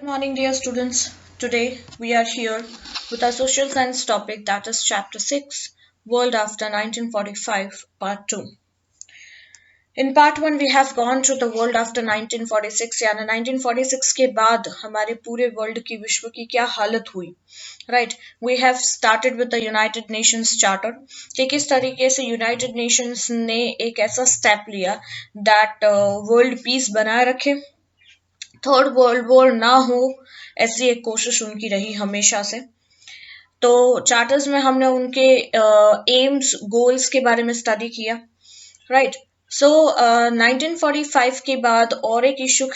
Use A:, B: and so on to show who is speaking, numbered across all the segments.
A: Good morning, dear students. Today we are here with our social science topic, that is chapter 6, World After 1945, part 2. In part 1 we have gone through the world after 1946, यानी 1946 के बाद हमारे पूरे world की विश्व की क्या हालत हुई. Right, we have started with the United Nations Charter कि किस तरीके से United Nations ने एक ऐसा स्टेप लिया that वर्ल्ड पीस बनाए रखे, थर्ड वर्ल्ड वॉर ना हो, ऐसी एक कोशिश उनकी रही हमेशा से. तो चार्टर्स में हमने उनके एम्स गोल्स के बारे में स्टडी किया. राइट, सो 1945 के बाद और एक इशू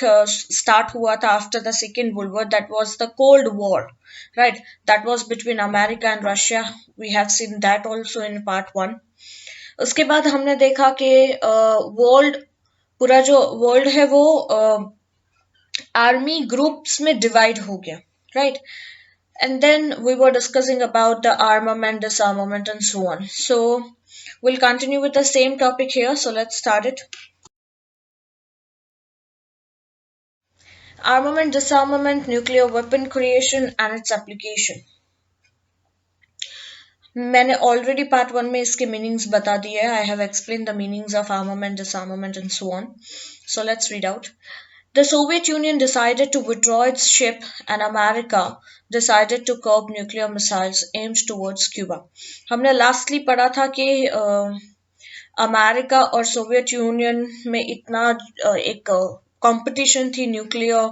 A: स्टार्ट हुआ था after the second world war, that was the cold war. Right, that was between America and Russia. We have seen that also in part 1. उसके बाद हमने देखा कि वर्ल्ड पूरा जो वर्ल्ड है वो आर्मी ग्रुप्स में डिवाइड हो गया. Right, and then we were discussing about the armament, disarmament and so on. So we'll continue with the same topic here, so let's start it. Armament, disarmament, nuclear weapon creation and its application. मैंने already part 1 में इसके meanings बता दिए. I have explain the meanings of armament, डिसआर्मामेंट and so on. So let's read out. The Soviet Union decided to withdraw its ship and America decided to curb nuclear missiles aimed towards Cuba. हमने lastly पढ़ा था कि America और Soviet union में इतना एक competition थी nuclear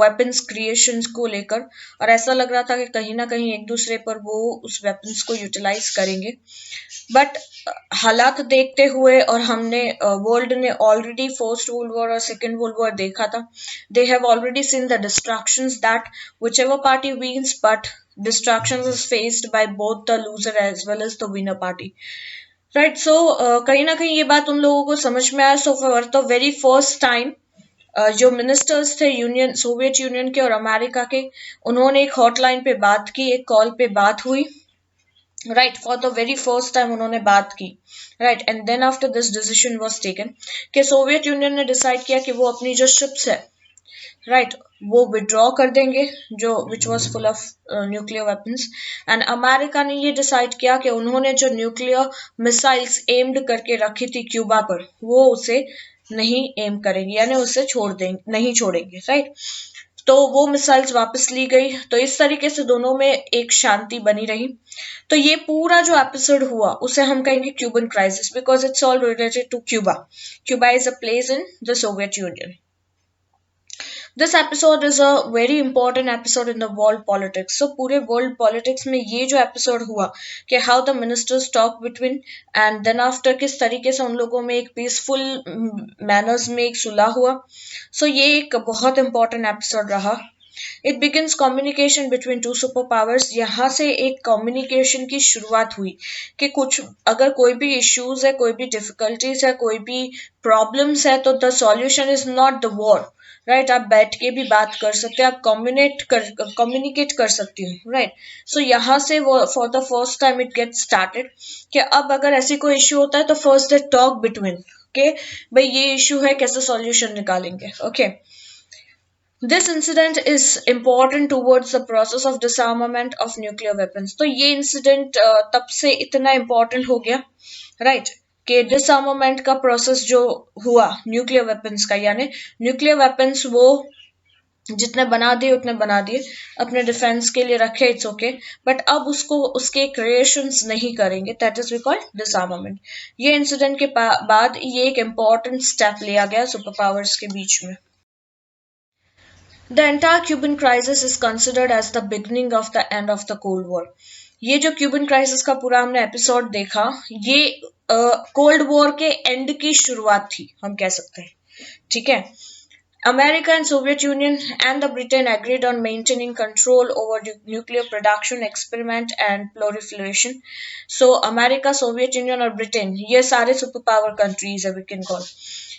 A: weapons creations को लेकर, और ऐसा लग रहा था कि कहीं ना कहीं एक दूसरे पर वो उस वेपन्स को यूटिलाइज करेंगे. बट हालात देखते हुए, और हमने वर्ल्ड ने ऑलरेडी फर्स्ट वर्ल्ड वॉर और सेकेंड वर्ल्ड वॉर देखा था, they have already seen the destructions that whichever party wins, but destruction is faced by both the loser as well as the winner party. Right, so कहीं ना कहीं ये बात उन लोगों को समझ में आया. So for the very first time जो मिनिस्टर्स थे यूनियन सोवियत यूनियन के और अमेरिका के, उन्होंने एक हॉटलाइन पे बात की, एक कॉल पे बात हुई. Right, for the very first time उन्होंने बात की. Right, and then after this decision was taken कि सोवियत यूनियन ने डिसाइड किया कि वो अपनी जो शिप्स है, राइट, वो विड्रॉ कर देंगे जो which was full of nuclear weapons. And America ने ये डिसाइड किया कि उन्होंने जो न्यूक्लियर मिसाइल्स एम्ड करके रखी थी क्यूबा पर, वो उसे नहीं एम करेंगे, यानी उसे छोड़ देंगे, नहीं छोड़ेंगे. राइट, तो वो मिसाइल्स वापस ली गई. तो इस तरीके से दोनों में एक शांति बनी रही. तो ये पूरा जो एपिसोड हुआ उसे हम कहेंगे Cuban crisis, because it's all related to Cuba. Cuba is a place in the Soviet Union. This episode is a very important episode in the world politics. So पूरे world politics में ये जो episode हुआ कि how the ministers talk between, and then after किस तरीके से उन लोगों में एक peaceful manners में एक सुलह हुआ. So ये एक बहुत important episode रहा. It begins communication between two superpowers. यहाँ से एक communication की शुरुआत हुई कि कुछ अगर कोई भी issues है, कोई भी difficulties है, कोई भी problems है, तो the solution is not the war. Right, आप बैठ के भी बात कर सकते हैं, आप कम्युनिकेट कर सकती हूँ. राइट, सो यहाँ से वो for the first time it get started कि अब अगर ऐसी कोई इश्यू होता है तो फर्स्ट दे टॉक बिटवीन के भाई ये इश्यू है, कैसे सॉल्यूशन निकालेंगे. Okay, this incident is important towards the process of डिसआर्मामेंट of nuclear weapons. तो ये इंसिडेंट तब से इतना इम्पोर्टेंट हो गया, राइट, कि डिसआर्मामेंट का प्रोसेस जो हुआ न्यूक्लियर वेपन्स का, यानी न्यूक्लियर वेपन्स वो जितने बना दिए उतने बना दिए, अपने डिफेंस के लिए रखे, इट्स ओके, बट अब उसको उसके क्रिएशंस नहीं करेंगे. That is we call disarmament. ये इंसिडेंट के बाद ये एक इम्पॉर्टेंट स्टेप लिया गया सुपर पावर्स के बीच में. The entire Cuban crisis is considered as the beginning of the end of the Cold War. ये जो क्यूबन क्राइसिस का पूरा हमने एपिसोड देखा, ये कोल्ड वॉर के एंड की शुरुआत थी, हम कह सकते हैं. ठीक है, America and Soviet Union and the Britain agreed on maintaining control over nuclear production, experiment and proliferation. So America, Soviet Union और Britain, ये सारे सुपर पावर कंट्रीज है, we can call.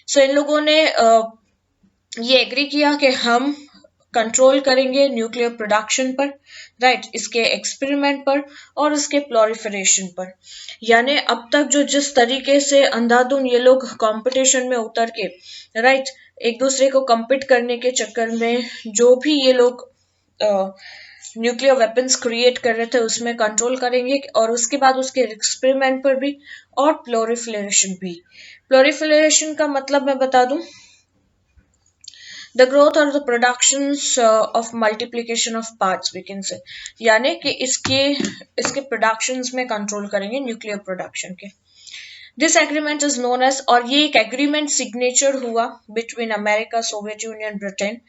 A: So इन लोगों ने ये एग्री किया कि हम कंट्रोल करेंगे न्यूक्लियर प्रोडक्शन पर, राइट, इसके एक्सपेरिमेंट पर और इसके प्लोरिफरेशन पर. यानी अब तक जो जिस तरीके से अंधाधुन ये लोग कंपटीशन में उतर के, राइट, एक दूसरे को कम्पीट करने के चक्कर में जो भी ये लोग न्यूक्लियर वेपन्स क्रिएट कर रहे थे उसमें कंट्रोल करेंगे, और उसके बाद उसके एक्सपेरिमेंट पर भी, और प्लोरिफिलेशन भी. प्लोरिफिलेशन का मतलब मैं बता दूं, द ग्रोथ और the productions of multiplication of parts we can say, यानी कि इसके प्रोडक्शंस में कंट्रोल करेंगे, न्यूक्लियर प्रोडक्शन के. This agreement is known as, और ये एक एग्रीमेंट सिग्नेचर हुआ between America, Soviet Union, Britain,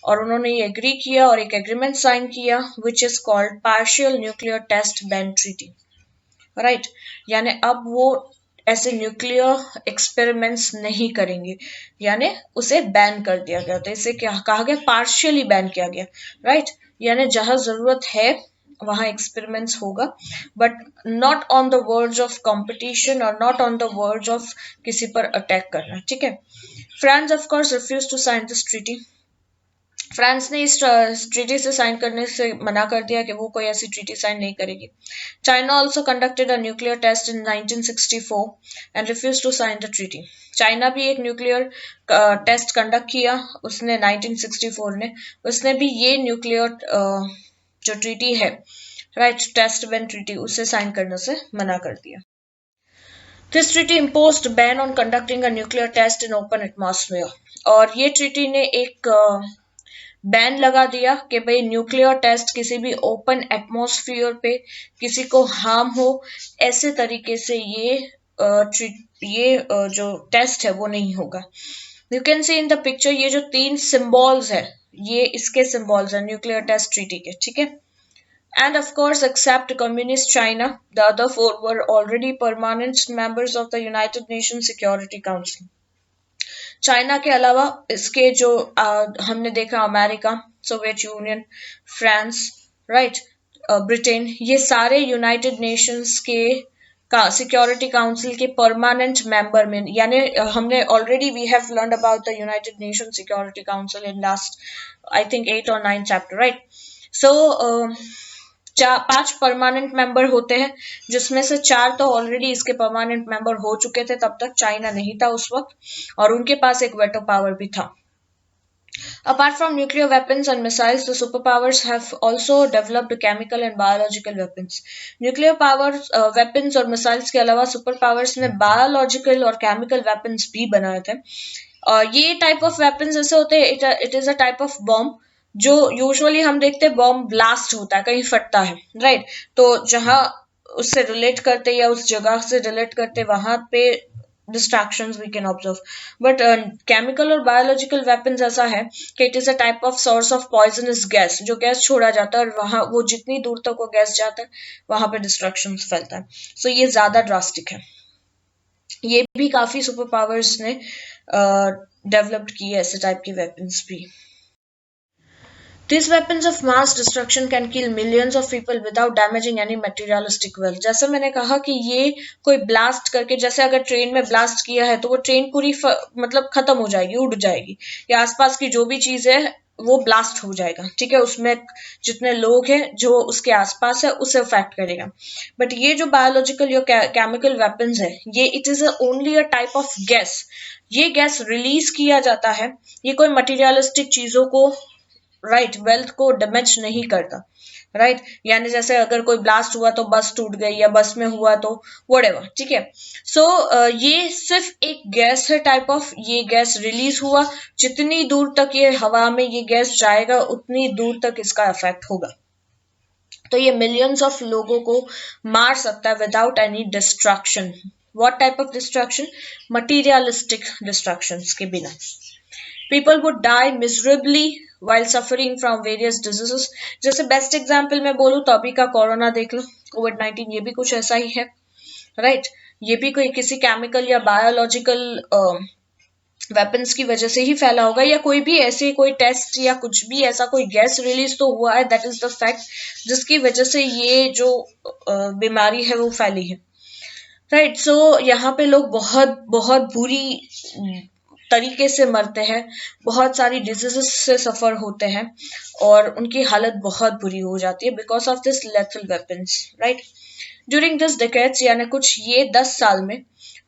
A: और उन्होंने ये एग्री किया और एक एग्रीमेंट साइन किया which is called partial nuclear test ban treaty. Right, यानी अब वो ऐसे न्यूक्लियर एक्सपेरिमेंट्स नहीं करेंगे, यानी उसे बैन कर दिया गया. तो इसे क्या कहा गया, पार्शियली बैन किया गया. राइट, यानी जहां जरूरत है वहां एक्सपेरिमेंट्स होगा, but not on the verge of competition और not on the verge of किसी पर अटैक करना. ठीक है. France of course refuse to sign this treaty. France ने इस ट्रीटी से साइन करने से मना कर दिया कि वो कोई ऐसी ट्रीटी साइन नहीं करेगी. China also conducted a nuclear test in 1964 and refuse to sign the treaty. China भी एक न्यूक्लियर टेस्ट कंडक्ट किया उसने 1964 ने, उसने भी ये न्यूक्लियर जो ट्रीटी है, राइट, टेस्ट बैन ट्रीटी, उसे साइन करने से मना कर दिया. This treaty imposed ban on conducting a nuclear test in open atmosphere. और ये ट्रीटी ने एक बैन लगा दिया कि भाई न्यूक्लियर टेस्ट किसी भी ओपन एटमॉस्फेयर पे किसी को हार्म हो, ऐसे तरीके से ये जो टेस्ट है वो नहीं होगा. You can see in the picture, ये जो 3 सिंबल्स है ये इसके सिंबल्स है न्यूक्लियर टेस्ट ट्रीटी के. ठीक है. And of course, except Communist China, the other 4 were already permanent members of the United Nations Security Council. China के अलावा इसके जो हमने देखा, America, Soviet Union, France, right, Britain, ये सारे यूनाइटेड नेशंस के सिक्योरिटी काउंसिल के परमानेंट मेंबर में, यानी हमने already we have learn about the United Nation security council in last I think 8 और 9 chapter. Right. So 5 permanent member होते हैं, जिसमें से 4 तो ऑलरेडी इसके परमानेंट मेंबर हो चुके थे, तब तक चाइना नहीं था उस वक्त, और उनके पास एक वेटो पावर भी था. Apart from nuclear weapons and missiles, the superpowers have also developed chemical and biological weapons. Nuclear powers, weapons और missiles के अलावा सुपर पावर्स ने biological और chemical weapons भी बनाए थे. ये टाइप ऑफ वेपन्स ऐसे होते हैं, it is a type of bomb जो यूजुअली हम देखते हैं बॉम्ब ब्लास्ट होता है, कहीं फटता है, राइट. तो जहां उससे रिलेट करते या उस जगह से रिलेट करते वहां पे distractions we can observe. But chemical और बायोलॉजिकल वेपन्स ऐसा है कि it is a type of source of poisonous gas, जो गैस छोड़ा जाता है और वहां वो जितनी दूर तक वो गैस जाता है वहां पे डिस्ट्रक्शन फैलता है. सो ये ज्यादा ड्रास्टिक है. ये भी काफी सुपर पावर्स ने डेवलप्ड किए ऐसे टाइप के वेपन्स भी. These weapons of mass destruction can kill millions of people without damaging any materialistic wealth. जैसे मैंने कहा कि ये कोई ब्लास्ट करके, जैसे अगर ट्रेन में ब्लास्ट किया है तो वो ट्रेन पूरी मतलब खत्म हो जाएगी, उड़ जाएगी, या आसपास की जो भी चीज है वो ब्लास्ट हो जाएगा. ठीक है. उसमें जितने लोग हैं जो उसके आसपास है उसे अफेक्ट करेगा. बट ये जो बायोलॉजिकल या केमिकल वेपन्स है, ये it is only a type of gas. ये गैस रिलीज किया जाता है, ये कोई मटीरियलिस्टिक चीजों को, राइट, वेल्थ को डैमेज नहीं करता. राइट, यानी जैसे अगर कोई ब्लास्ट हुआ तो बस टूट गई, या बस में हुआ तो व्हाटएवर. ठीक है. सो ये सिर्फ एक गैस है टाइप ऑफ, ये गैस रिलीज हुआ, जितनी दूर तक ये हवा में ये गैस जाएगा उतनी दूर तक इसका इफेक्ट होगा. तो ये मिलियंस ऑफ लोगों को मार सकता है without any destruction. What type of destruction? Materialistic destructions के बिना. People would die miserably while suffering from various diseases. जैसे बेस्ट एग्जाम्पल मैं बोलूँ तो अभी का कोरोना देख लो, कोविड-19, ये भी कुछ ऐसा ही है, राइट. ये भी कोई किसी केमिकल या बायोलॉजिकल वेपन्स की वजह से ही फैला होगा, या कोई भी ऐसे कोई टेस्ट या कुछ भी ऐसा कोई गैस रिलीज तो हुआ है, दैट इज द फैक्ट जिसकी वजह से ये जो बीमारी है वो फैली है, राइट. सो यहाँ पे लोग बहुत बहुत बुरी तरीके से मरते हैं, बहुत सारी डिजीजेस से सफर होते हैं और उनकी हालत बहुत बुरी हो जाती है because of this lethal weapons, right. During this decades यानी कुछ ये 10 साल में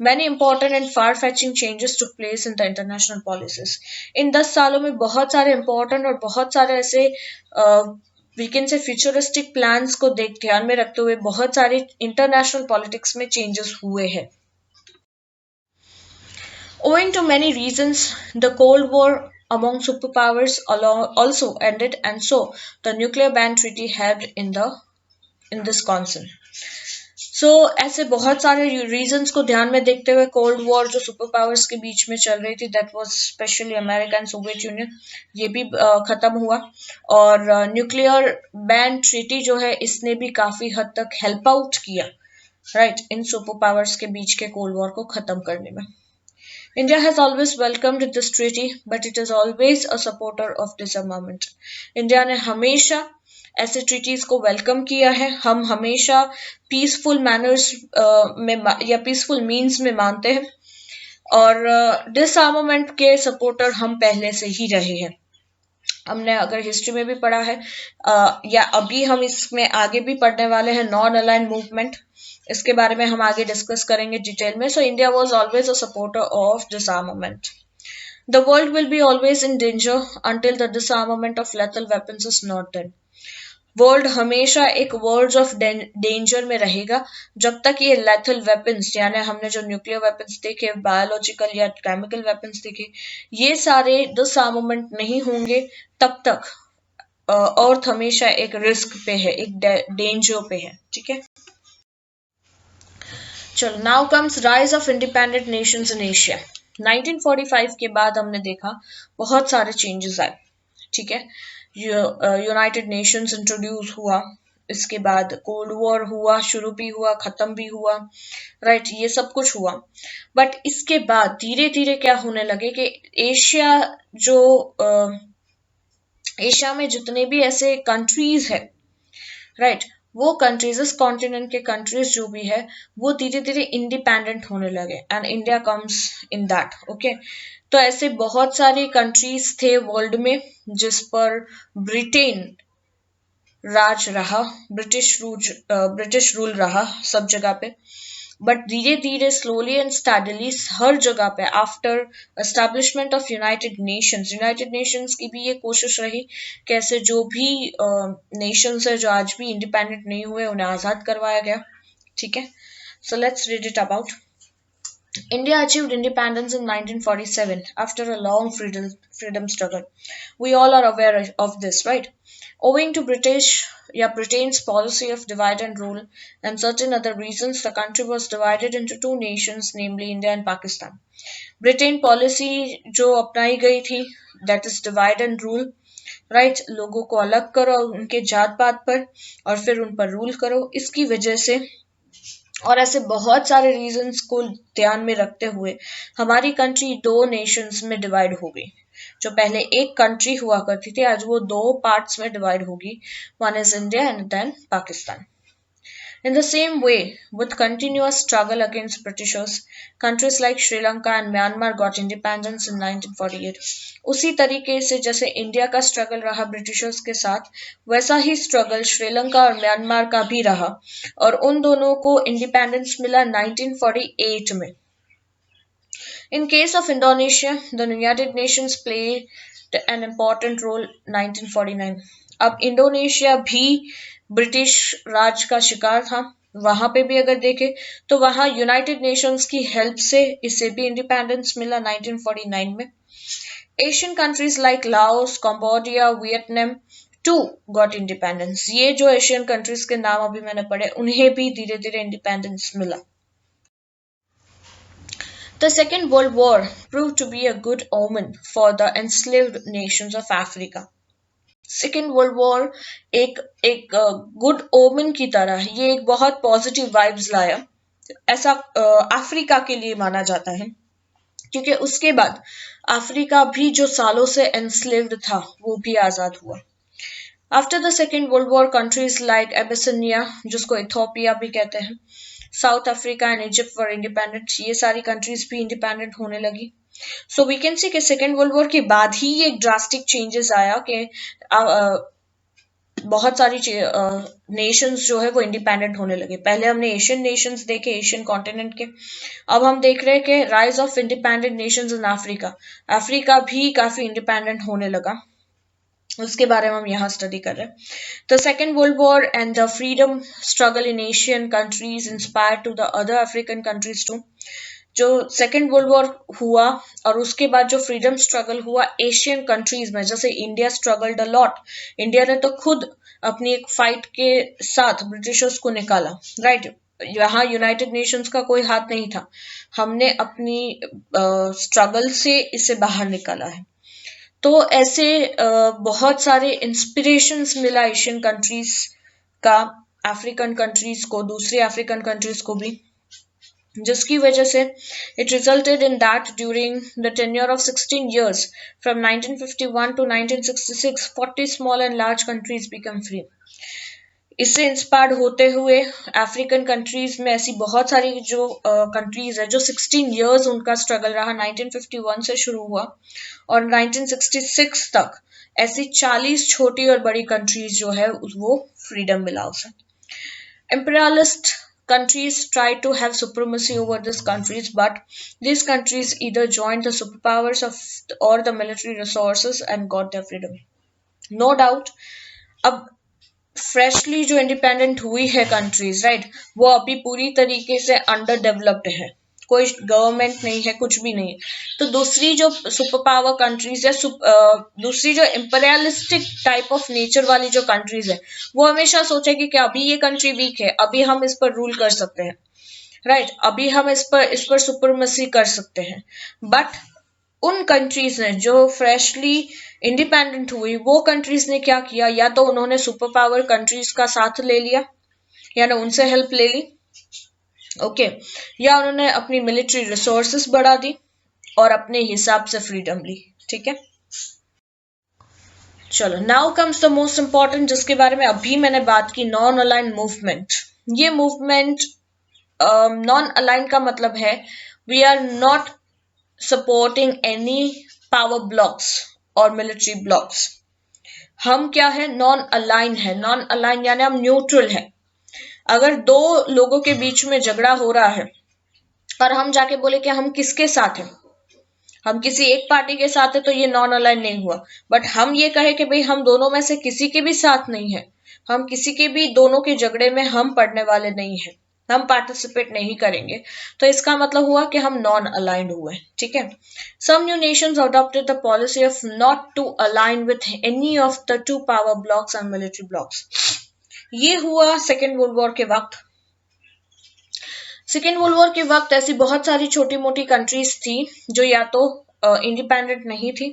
A: many important and far-fetching changes took place in the international policies. इन 10 सालों में बहुत सारे important और बहुत सारे ऐसे we can say futuristic plans को ध्यान में रखते हुए बहुत सारे international politics में changes हुए हैं. Owing to many reasons, the Cold War among superpowers also ended, and so the nuclear ban treaty held in this concern. ऐसे बहुत सारे रीजंस को ध्यान में देखते हुए कोल्ड वॉर जो सुपर पावर्स के बीच में चल रही थी, that was specially America and Soviet union, ये भी खत्म हुआ और न्यूक्लियर बैन ट्रीटी जो है इसने भी काफी हद तक हेल्प आउट किया, राइट, इन सुपर पावर्स के बीच के कोल्ड वॉर को खत्म करने में. India has always welcomed this treaty, but it is always a supporter of disarmament. India ने हमेशा ऐसे ट्रीटीज को वेलकम किया है. हम हमेशा पीसफुल मैनर्स में या पीसफुल मीन्स में मानते हैं और डिसआर्मामेंट के सपोर्टर हम पहले से ही रहे हैं. हमने अगर हिस्ट्री में भी पढ़ा है या अभी हम इसमें आगे भी पढ़ने वाले हैं नॉन अलाइंड मूवमेंट, इसके बारे में हम आगे डिस्कस करेंगे डिटेल में. So India was always a supporter of डिसआर्मामेंट. The world will be always in danger until the डिसआर्मामेंट of lethal weapons is not done. World हमेशा एक वर्ड्स ऑफ डेंजर में रहेगा जब तक ये लेथल वेपन्स यानी हमने जो न्यूक्लियर वेपन्स देखे, बायोलॉजिकल या केमिकल वेपन्स देखे, ये सारे डिसआर्मामेंट नहीं होंगे तब तक अर्थ हमेशा एक रिस्क पे है, एक डेंजर पे है. ठीक है, चलो now comes rise of independent Nations in Asia. 1945 के बाद हमने देखा बहुत सारे चेंजेस आए. ठीक है, यूनाइटेड नेशंस इंट्रोड्यूस हुआ, इसके बाद कोल्ड वॉर हुआ, शुरू भी हुआ, खत्म भी हुआ, राइट, ये सब कुछ हुआ. बट इसके बाद धीरे धीरे क्या होने लगे कि एशिया में जितने भी ऐसे कंट्रीज है, राइट, वो कंट्रीज, इस कॉन्टिनेंट के कंट्रीज जो भी है वो धीरे धीरे इंडिपेंडेंट होने लगे and India comes in that. Okay, तो ऐसे बहुत सारे कंट्रीज थे वर्ल्ड में जिस पर ब्रिटेन राज रहा, ब्रिटिश रूल रहा सब जगह पे. बट धीरे धीरे स्लोली एंड स्टडीली हर जगह पे after establishment of United Nations की भी ये कोशिश रही कैसे जो भी नेशंस है जो आज भी इंडिपेंडेंट नहीं हुए उन्हें आजाद करवाया गया. ठीक है, so let's read it about. India achieved independence in 1947 after a long freedom struggle. We all are aware of this, right? Owing to Britain's policy of divide and rule and certain other reasons, the country was divided into two nations, namely India and Pakistan. Britain policy जो अपनाई गई थी, that is divide and rule, right? लोगों को अलग करो उनके जात पात पर और फिर उन पर रूल करो. इसकी वजह से और ऐसे बहुत सारे रीजंस को ध्यान में रखते हुए हमारी कंट्री दो नेशंस में डिवाइड हो गई. जो पहले एक कंट्री हुआ करती थी आज वो दो पार्ट्स में डिवाइड होगी. One is India and then Pakistan. In the same way, with continuous struggle against Britishers, countries like Sri Lanka and Myanmar got independence in 1948. उसी तरीके से जैसे इंडिया का स्ट्रगल रहा ब्रिटिशर्स के साथ, वैसा ही स्ट्रगल श्रीलंका और म्यांमार का भी रहा और उन दोनों को इंडिपेंडेंस मिला 1948 में. In case of Indonesia, the United Nations played an important role 1949. अब इंडोनेशिया भी ब्रिटिश राज का शिकार था. वहां पे भी अगर देखें तो वहां यूनाइटेड नेशंस की हेल्प से इसे भी इंडिपेंडेंस मिला 1949 में. Asian countries like Laos, Cambodia, Vietnam too got independence. ये जो एशियन कंट्रीज के नाम अभी मैंने पढ़े उन्हें भी धीरे धीरे इंडिपेंडेंस मिला. The Second World War proved to be a good omen for the enslaved nations of Africa. Second world war एक गुड ओमन की तरह ये एक बहुत पॉजिटिव वाइब्स लाया, ऐसा अफ्रीका के लिए माना जाता है क्योंकि उसके बाद अफ्रीका भी जो सालों से एनस्लेव्ड था वो भी आजाद हुआ. After the second world war countries like Abyssinia, जिसको इथियोपिया भी कहते हैं, south Africa and Egypt were independent. ये सारी कंट्रीज भी इंडिपेंडेंट होने लगी. सो वी कैन सी कि सेकेंड वर्ल्ड वॉर के बाद ही एक ड्रास्टिक चेंजेस आया कि बहुत सारी नेशंस जो है वो इंडिपेंडेंट होने लगे। पहले हमने एशियन नेशंस देखे, एशियन कॉन्टिनेंट के। अब हम देख रहे हैं कि rise of independent Nations in Africa, Africa भी काफी इंडिपेंडेंट होने लगा। उसके बारे में हम यहाँ स्टडी कर रहे हैं। The second world war and the freedom struggle in Asian countries inspire to the other African countries too. जो सेकेंड वर्ल्ड वॉर हुआ और उसके बाद जो फ्रीडम स्ट्रगल हुआ एशियन कंट्रीज में, जैसे India struggled a lot, India ने तो खुद अपनी एक फाइट के साथ ब्रिटिशर्स को निकाला, राइट। यहाँ यूनाइटेड नेशंस का कोई हाथ नहीं था, हमने अपनी स्ट्रगल से इसे बाहर निकाला है। तो ऐसे बहुत सारे इंस्पिरेशंस मिला एशियन कंट्रीज का अफ्रीकन कंट्रीज को, दूसरी अफ्रीकन कंट्रीज को भी, जिसकी वजह से it resulted in that during the tenure of 16 years from 1951 to 1966 40 small and large countries become free। इससे इंस्पायर्ड होते हुए अफ्रीकन कंट्रीज में ऐसी बहुत सारी जो कंट्रीज है जो 16 इयर्स उनका स्ट्रगल रहा, 1951 से शुरू हुआ और 1966 तक ऐसी 40 छोटी और बड़ी कंट्रीज जो है वो फ्रीडम मिला उसे। Imperialist countries tried to have supremacy over these countries, but these countries either joined the superpowers of or the military resources and got their freedom। No doubt, अब फ्रेशली जो इंडिपेंडेंट हुई है countries, right, वो अभी पूरी तरीके से under developed है, कोई गवर्नमेंट नहीं है, कुछ भी नहीं है। तो दूसरी जो सुपर पावर कंट्रीज या दूसरी जो इंपीरियलिस्टिक टाइप ऑफ नेचर वाली जो कंट्रीज है, वो हमेशा सोचेगी कि अभी ये कंट्री वीक है, अभी हम इस पर रूल कर सकते हैं, राइट, अभी हम इस पर सुपरमसी कर सकते हैं। बट उन कंट्रीज ने जो फ्रेशली इंडिपेंडेंट हुई, वो कंट्रीज ने क्या किया, या तो उन्होंने सुपर पावर कंट्रीज का साथ ले लिया, यानी उनसे हेल्प ले ली, ओके, या उन्होंने अपनी मिलिट्री रिसोर्सेस बढ़ा दी और अपने हिसाब से फ्रीडम ली, ठीक है। चलो, now comes the most important, जिसके बारे में अभी मैंने बात की, नॉन अलाइन मूवमेंट। ये मूवमेंट नॉन अलाइन का मतलब है we are not supporting any power blocs और मिलिट्री ब्लॉक्स। हम क्या है, नॉन अलाइन है। नॉन अलाइन यानी हम न्यूट्रल है। अगर दो लोगों के बीच में झगड़ा हो रहा है और हम जाके बोले कि हम किसके साथ हैं, हम किसी एक पार्टी के साथ है, तो ये नॉन अलाइन नहीं हुआ। बट हम ये कहे कि भाई हम दोनों में से किसी के भी साथ नहीं है, हम किसी के भी दोनों के झगड़े में हम पड़ने वाले नहीं है, हम पार्टिसिपेट नहीं करेंगे, तो इसका मतलब हुआ कि हम नॉन अलाइंड हुए, ठीक है। Some new nations adopted the policy of not to align with any of the two power blocs and military blocs. ये हुआ सेकेंड वर्ल्ड वॉर के वक्त। सेकेंड वर्ल्ड वॉर के वक्त ऐसी बहुत सारी छोटी मोटी कंट्रीज थी जो या तो इंडिपेंडेंट नहीं थी,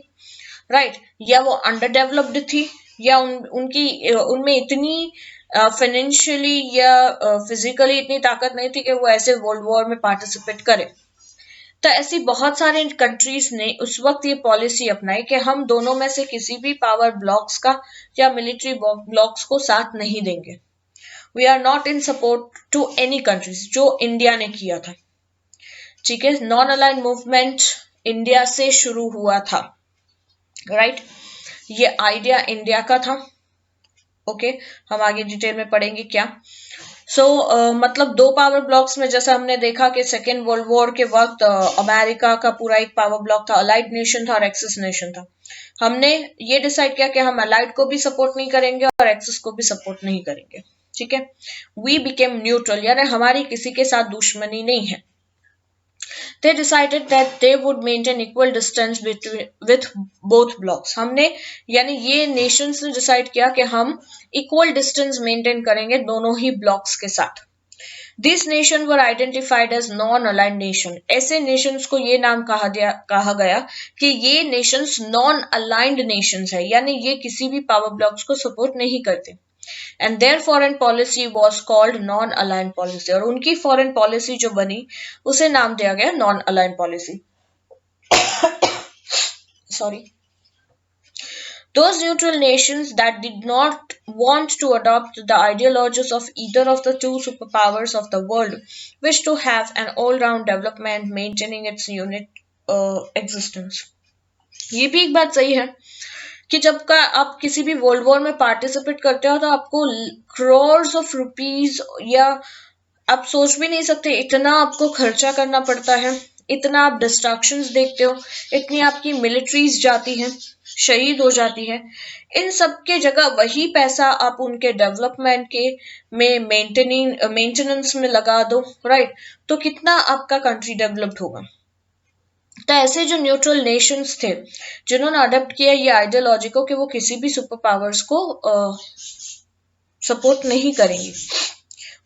A: राइट, या वो अंडर डेवलप्ड थी, या उनमें इतनी फाइनेंशियली या फिजिकली इतनी ताकत नहीं थी कि वो ऐसे वर्ल्ड वॉर में पार्टिसिपेट करे। तो ऐसी बहुत सारे कंट्रीज ने उस वक्त ये पॉलिसी अपनाई कि हम दोनों में से किसी भी पावर ब्लॉक्स का या मिलिट्री ब्लॉक्स को साथ नहीं देंगे। We are not in support to any countries, जो इंडिया ने किया था, ठीक है। नॉन अलाइन मूवमेंट इंडिया से शुरू हुआ था, राइट, ये आइडिया इंडिया का था, ओके। हम आगे डिटेल में पढ़ेंगे क्या। मतलब दो पावर ब्लॉक्स में, जैसा हमने देखा कि सेकेंड वर्ल्ड वॉर के वक्त अमेरिका का पूरा एक पावर ब्लॉक था, अलाइड नेशन था और एक्सिस नेशन था। हमने ये डिसाइड किया कि हम अलाइड को भी सपोर्ट नहीं करेंगे और एक्सिस को भी सपोर्ट नहीं करेंगे, ठीक है। वी बिकेम न्यूट्रल, यानी हमारी किसी के साथ दुश्मनी नहीं है। They decided that they would maintain equal distance with both blocks। हमने यानी ये nations ने डिसाइड किया कि हम इक्वल डिस्टेंस मेंटेन करेंगे दोनों ही ब्लॉक्स के साथ। These nations were identified as non-aligned nation। ऐसे nations को ये नाम कहा गया कि ये nations non-aligned nations है, यानी ये किसी भी पावर ब्लॉक्स को सपोर्ट नहीं करते। And their foreign policy was called non-aligned policy। और उनकी foreign policy जो बनी उसे नाम दिया गया non-aligned policy। Sorry। Those neutral nations that did not want to adopt the ideologies of either of the two superpowers of the world wished to have an all-round development, maintaining its existence. ये भी एक बात सही है कि जब का आप किसी भी वर्ल्ड वॉर में पार्टिसिपेट करते हो तो आपको crores ऑफ रुपीज, या आप सोच भी नहीं सकते इतना आपको खर्चा करना पड़ता है, इतना आप डिस्ट्रैक्शंस देखते हो, इतनी आपकी मिलिट्रीज जाती हैं, शहीद हो जाती है। इन सब के जगह वही पैसा आप उनके डेवलपमेंट के में मेंटेनेंस में लगा दो, राइट, तो कितना आपका कंट्री डेवलप्ड होगा। तो ऐसे जो न्यूट्रल नेशंस थे जिन्होंने अडॉप्ट किया ये आइडियोलॉजी को कि वो किसी भी सुपर पावर्स को सपोर्ट नहीं करेंगे,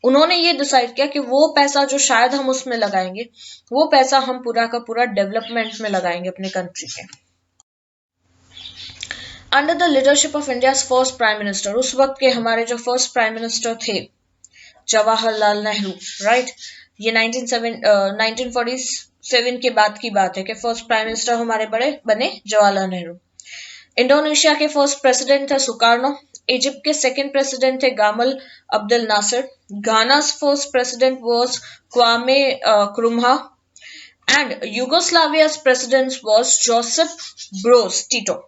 A: उन्होंने ये डिसाइड किया कि वो पैसा जो शायद हम उसमें लगाएंगे वो पैसा हम पूरा का पूरा डेवलपमेंट में लगाएंगे अपने कंट्री के। Under the leadership of India first prime minister, उस वक्त के हमारे जो फर्स्ट प्राइम मिनिस्टर थे जवाहरलाल नेहरू, राइट, ये 1947 के बाद की बात है कि फर्स्ट प्राइम मिनिस्टर हमारे बड़े बने जवाहरलाल नेहरू। इंडोनेशिया के फर्स्ट प्रेसिडेंट थे सुकार्नो, इजिप्ट के सेकंड प्रेसिडेंट थे Gamal Abdul Nasser, Ghana's first president was Kwame Nkrumah, and Yugoslavia's president was Joseph Broz Tito.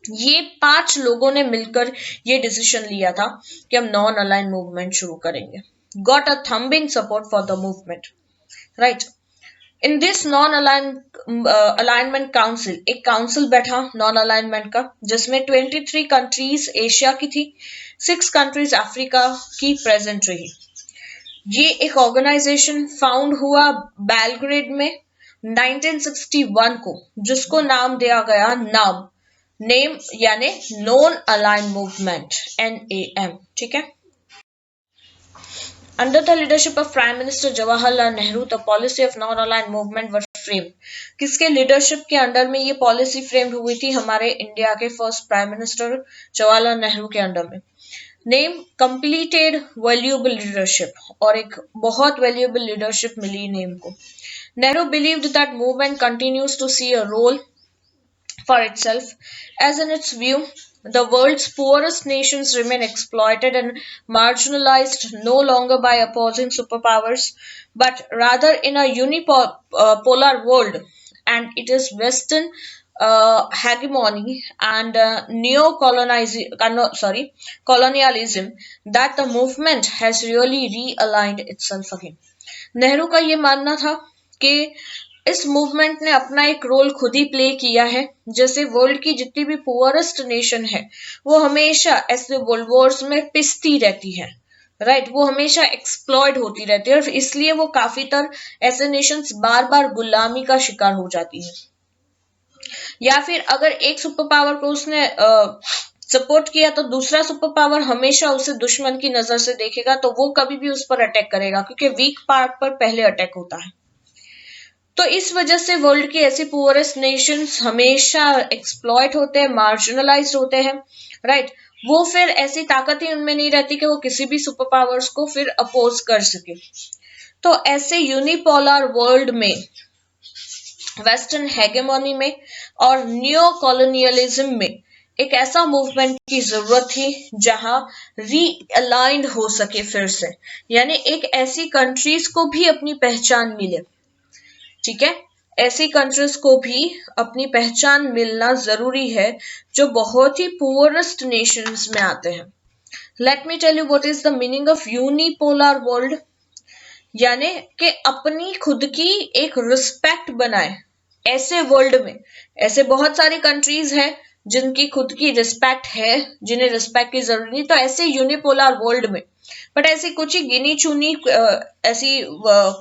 A: ये 5 लोगों ने मिलकर ये डिसीजन लिया था कि हम नॉन अलाइन मूवमेंट शुरू करेंगे। Got a thumbing support for the movement, right. In this non alignment council, एक काउंसिल बैठा नॉन अलाइनमेंट का जिसमें 23 कंट्रीज एशिया की थी, 6 कंट्रीज अफ्रीका की प्रेजेंट रही। ये एक ऑर्गेनाइजेशन फाउंड हुआ बेलग्रेड में 1961 को, जिसको नाम दिया गया नेम यानी नॉन अलाइन मूवमेंट, NAM, ठीक है। Under the leadership of Prime Minister Jawaharlal Nehru, the policy of non-aligned movement was framed. किसके लीडरशिप के अंडर में ये पॉलिसी फ्रेम हुई थी? हमारे इंडिया के first prime minister Jawaharlal Nehru के अंडर में। नेम कंप्लीटेड वैल्यूएबल लीडरशिप, और एक बहुत वैल्यूएबल लीडरशिप मिली नेम को। Nehru believed that movement continues to see a role for itself, as in its view, the world's poorest nations remain exploited and marginalized no longer by opposing superpowers, but rather in a unipolar world, and it is Western hegemony and colonialism that the movement has really realigned itself again. Nehru का ये मानना था कि इस movement ने अपना एक role खुद ही प्ले किया है, जैसे वर्ल्ड की जितनी भी पुअरेस्ट नेशन है वो हमेशा ऐसे वर्ल्ड वॉर्स में पिसती रहती है, राइट, वो हमेशा एक्सप्लॉइट होती रहती है, और इसलिए वो काफी ऐसे नेशंस बार बार गुलामी का शिकार हो जाती है। या फिर अगर एक सुपर पावर को उसने सपोर्ट किया तो दूसरा सुपर पावर हमेशा उसे दुश्मन की नजर से देखेगा, तो वो कभी भी उस पर अटैक करेगा, क्योंकि वीक पार्ट पर पहले अटैक होता है। तो इस वजह से वर्ल्ड की ऐसी पुअरेस्ट नेशंस हमेशा एक्सप्लॉइट होते हैं, मार्जिनलाइज्ड होते हैं, राइट। वो फिर ऐसी ताकत ही उनमें नहीं रहती कि वो किसी भी सुपर पावर्स को फिर अपोज कर सके। तो ऐसे यूनिपोलर वर्ल्ड में, वेस्टर्न हेगेमोनी में और न्यो कॉलोनियलिज्म में एक ऐसा मूवमेंट की जरूरत थी जहां रीअलाइंड हो सके फिर से, यानी एक ऐसी कंट्रीज को भी अपनी पहचान मिले, ठीक है, ऐसी कंट्रीज को भी अपनी पहचान मिलना जरूरी है जो बहुत ही पुअरेस्ट नेशंस में आते हैं। Let me tell you what is the meaning of unipolar world, यानी कि अपनी खुद की एक रिस्पेक्ट बनाए ऐसे वर्ल्ड में। ऐसे बहुत सारी कंट्रीज हैं जिनकी खुद की रिस्पेक्ट है, जिन्हें रिस्पेक्ट की जरूरत नहीं, तो ऐसे यूनिपोलर वर्ल्ड में, बट ऐसी कुछ ही गिनी चुनी ऐसी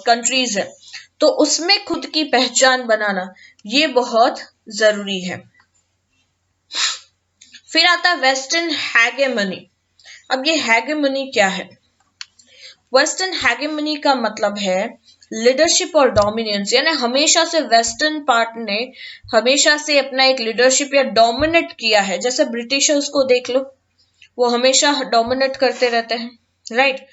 A: कंट्रीज है, तो उसमें खुद की पहचान बनाना ये बहुत जरूरी है। फिर आता है वेस्टर्न हैगेमनी। अब ये हैगेमनी क्या है? वेस्टर्न हैगेमनी का मतलब है लीडरशिप और डोमिनेंस, यानी हमेशा से वेस्टर्न पार्ट ने हमेशा से अपना एक लीडरशिप या डोमिनेट किया है। जैसे ब्रिटिशर्स को देख लो, वो हमेशा डोमिनेट करते रहते हैं, राइट।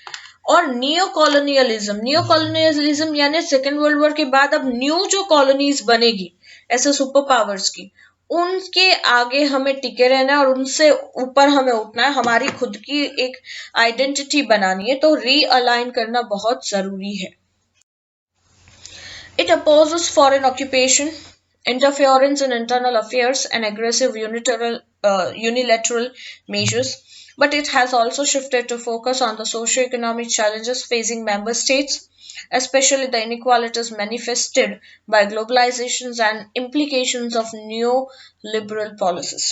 A: और नियो कॉलोनियलिज्म यानी सेकेंड वर्ल्ड वॉर के बाद अब न्यू जो कॉलोनीज बनेगी ऐसे सुपर पावर्स की, उनके आगे हमें टिके रहना है और उनसे ऊपर हमें उठना है, हमारी खुद की एक आइडेंटिटी बनानी है, तो रीअलाइन करना बहुत जरूरी है। It opposes foreign occupation, interference in internal affairs, and aggressive unilateral measures, but it has also shifted to focus on the socio-economic challenges facing member states, especially the inequalities manifested by globalizations and implications of neoliberal policies.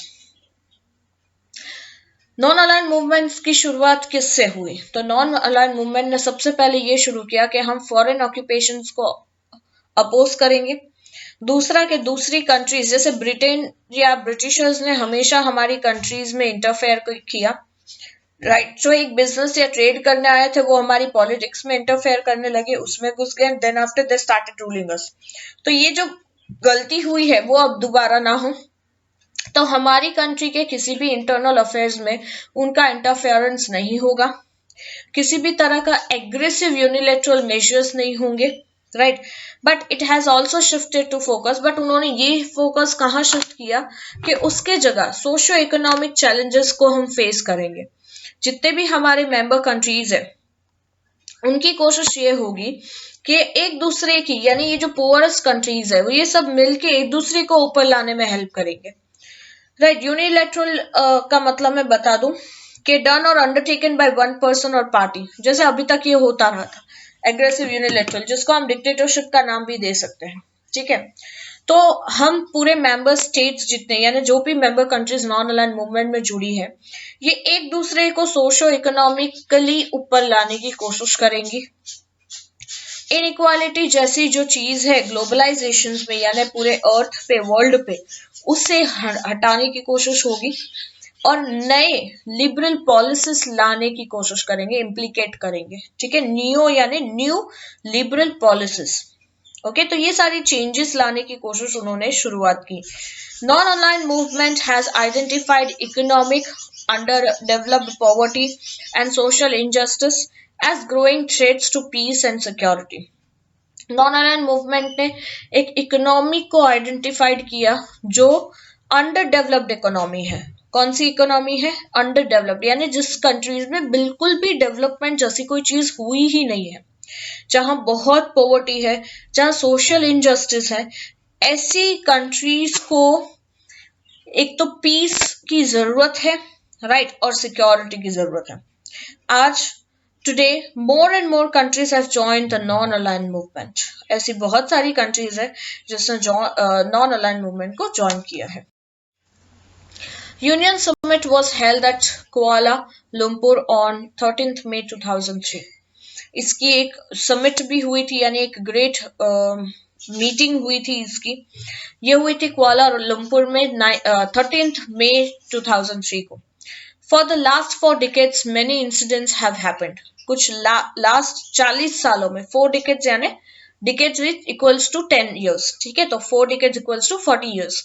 A: Non align movements की शुरुआत किससे हुई? तो non align movement ने सबसे पहले ये शुरू किया कि हम फॉरेन ऑक्यूपेशंस को अपोज करेंगे। दूसरा कि दूसरी कंट्रीज जैसे ब्रिटेन या ब्रिटिशर्स ने हमेशा हमारी कंट्रीज में इंटरफेयर किया, राइट जो एक बिजनेस या ट्रेड करने आए थे वो हमारी पॉलिटिक्स में इंटरफेयर करने लगे, उसमें घुस गए, then after they started ruling us. तो ये जो गलती हुई है वो अब दोबारा ना हो, तो हमारी कंट्री के किसी भी इंटरनल अफेयर्स में उनका इंटरफेरेंस नहीं होगा, किसी भी तरह का एग्रेसिव यूनिलेटरल मेजर्स नहीं होंगे, right. But it has also shifted to focus, but उन्होंने ये फोकस कहाँ शिफ्ट किया कि उसके जगह सोशियो इकोनॉमिक चैलेंजेस को हम फेस करेंगे। जितने भी हमारे मेंबर कंट्रीज है उनकी कोशिश ये होगी कि एक दूसरे की, यानी ये जो पुअरेस्ट कंट्रीज है वो ये सब मिलके एक दूसरे को ऊपर लाने में हेल्प करेंगे, राइट। यूनिलैटरल का मतलब मैं बता दूं कि डन और अंडरटेकन बाय वन पर्सन और पार्टी, जैसे अभी तक ये होता रहा था एग्रेसिव यूनिलैटरल, जिसको हम डिक्टेटरशिप का नाम भी दे सकते हैं, ठीक है। तो हम पूरे मेंबर स्टेट्स जितने, यानी जो भी member countries non align movement में जुड़ी है, ये एक दूसरे को सोशो इकोनॉमिकली ऊपर लाने की कोशिश करेंगी। इनइक्वालिटी जैसी जो चीज है ग्लोबलाइजेशन में, यानी पूरे अर्थ पे, वर्ल्ड पे, उससे हटाने की कोशिश होगी और नए लिबरल पॉलिसीज लाने की कोशिश करेंगे, इम्प्लीकेट करेंगे, ठीक है। न्यू यानी न्यू लिबरल पॉलिसीज, ओके। तो ये सारी चेंजेस लाने की कोशिश उन्होंने शुरुआत की। Non align movement has identified economic under developed poverty and social injustice as growing threats to peace and security. Non align movement ने एक इकोनॉमी को आइडेंटिफाइड किया जो अंडर डेवलप्ड इकोनॉमी है। कौन सी इकोनॉमी है? अंडर डेवलप्ड, यानी जिस कंट्रीज में बिल्कुल भी डेवलपमेंट जैसी कोई चीज हुई ही नहीं है, जहां बहुत पॉवर्टी है, जहां सोशल इनजस्टिस है, ऐसी कंट्रीज को एक तो पीस की जरूरत है, राइट, और सिक्योरिटी की जरूरत है। आज today more and more countries have joined the non align movement. ऐसी बहुत सारी कंट्रीज है जिसने नॉन अलाइन मूवमेंट को ज्वाइन किया है। Union summit was held at कुआला Lumpur on 13th May 2003। इसकी एक समिट भी हुई थी, यानी एक ग्रेट मीटिंग हुई थी इसकी। ये हुई थी कुआला लंपुर में 13th May 2003 को। For the last 4 decades, many incidents have happened. कुछ लास्ट 40 सालों में, 4 decades यानी decades equals to 10 years, ठीक है। तो 4 decades equals to 40 years।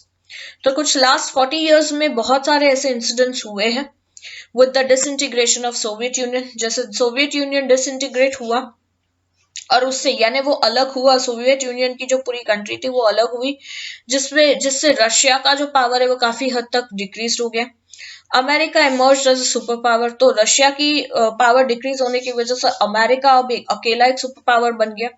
A: तो कुछ लास्ट 40 years में बहुत सारे ऐसे इंसिडेंट्स हुए हैं। With the disintegration of Soviet Union, जैसे सोवियत यूनियन डिसइंटीग्रेट हुआ और उससे यानी वो अलग हुआ, सोवियत यूनियन की जो पूरी कंट्री थी वो अलग हुई, जिससे रशिया का जो पावर है वो काफी हद तक डिक्रीज हो गया। America emerge as super power, तो रशिया की पावर डिक्रीज होने की वजह से अमेरिका अब अकेला एक सुपर पावर बन गया।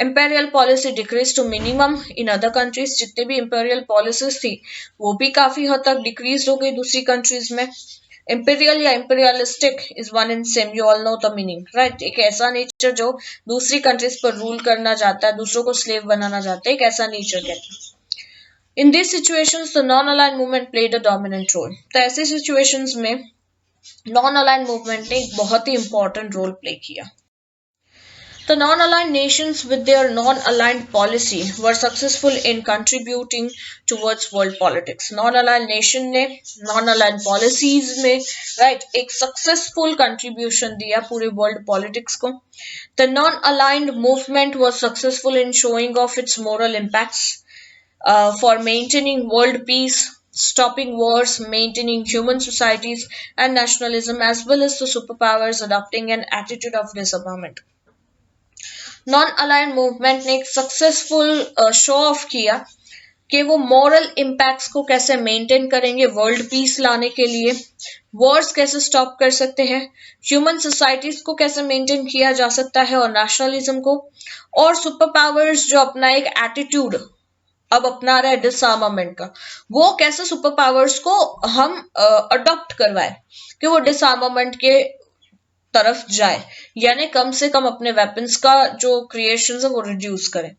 A: Imperial policy decrease to minimum in other countries, जितने भी इंपेरियल पॉलिसीज थी वो भी काफी हद तक डिक्रीज हो गई दूसरी कंट्रीज में। इंपेरियल या imperialistic is one in same, you all know the meaning, right. एक ऐसा नेचर जो दूसरी कंट्रीज पर रूल करना चाहता है, दूसरों को स्लेव बनाना चाहता है, एक ऐसा नेचर कहते हैं। In these situations, the non-aligned movement played a dominant role. तो ऐसी situations में non-aligned movement ने एक बहुत ही important role play किया। The non-aligned nations with their non-aligned policy were successful in contributing towards world politics. Non-aligned nation ने non-aligned policies में, right, एक successful contribution दिया पूरे world politics को। The non-aligned movement was successful in showing off its moral impacts. For maintaining world peace, stopping wars, maintaining human societies and nationalism, as well as the superpowers adopting an attitude of disarmament. Non-aligned movement ने एक successful show off किया कि वो moral impacts को कैसे maintain करेंगे world peace लाने के लिए, वॉर्स कैसे स्टॉप कर सकते हैं, ह्यूमन सोसाइटीज को कैसे मेंटेन किया जा सकता है और नेशनलिज्म को, और सुपर पावर्स जो अपना एक एटीट्यूड अब अपना रहा है डिसआर्मामेंट का, वो कैसे सुपर पावर्स को हम अडॉप्ट करवाए कि वो डिसआर्मामेंट के तरफ जाए, यानी कम से कम अपने वेपन्स का जो क्रिएशन है वो रिड्यूस करें।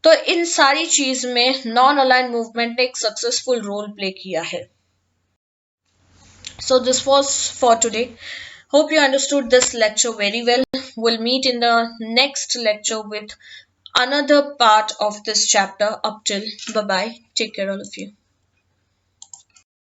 A: तो इन सारी चीज में नॉन अलाइन मूवमेंट ने एक सक्सेसफुल रोल प्ले किया है। So this was for today. Hope you understood this lecture very well. We'll meet in the next lecture with another part of this chapter. Up till bye bye. Take care all of you.